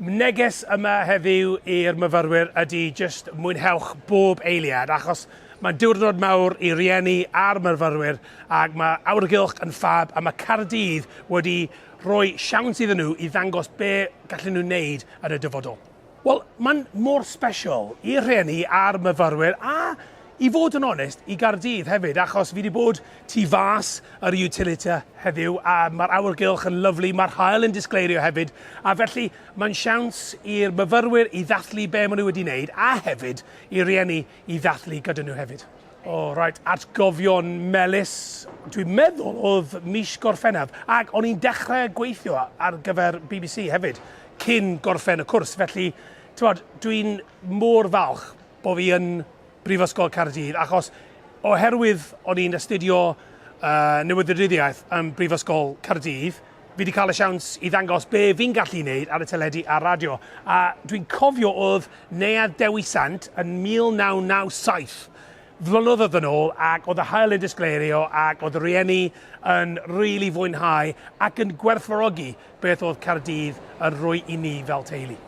Neges yma heddiw i'r myfyrwyr ydy just mwynhewch bob eiliad, achos mae'n diwrnod mawr i rieni a'r myfyrwyr ac mae awrgylch yn ffab a mae Caerdydd wedi rhoi siawns iddyn nhw i ddangos be gallen nhw wneud yn y dyfodol. Wel, mae'n mor special i'r rieni a'r myfyrwyr a i fod yn onest, i Caerdydd hefyd, achos fi wedi bod tu fas yr utilita heddiw a mae'r awrgylch yn lyflu, mae'r haul yn disgleirio hefyd, a felly mae'n siawns i'r myfyrwyr i ddathlu be maen nhw wedi wneud a hefyd i rieni i ddathlu gyda nhw hefyd. Right, atgofion melys, dwi'n meddwl oedd mis Gorffennaf, ac o'n i'n dechrau gweithio ar gyfer BBC hefyd, cyn gorffen y cwrs, felly dwi'n mor falch bod fi yn Brifysgol Caerdydd, achos oherwydd o'n i'n astudio newyddiaduryddiaeth yn Brifysgol Caerdydd, fi wedi cael y siawns i ddangos be fi'n gallu wneud ar y teledu a radio. A dwi'n cofio oedd Neuadd Dewi Sant yn 1997, flynyddoedd yn ôl, ac oedd y hael yn disgleirio, ac oedd y rieni yn rili fwynhau ac yn gwerthfawrogi beth oedd Caerdydd yn rhoi i ni fel teulu.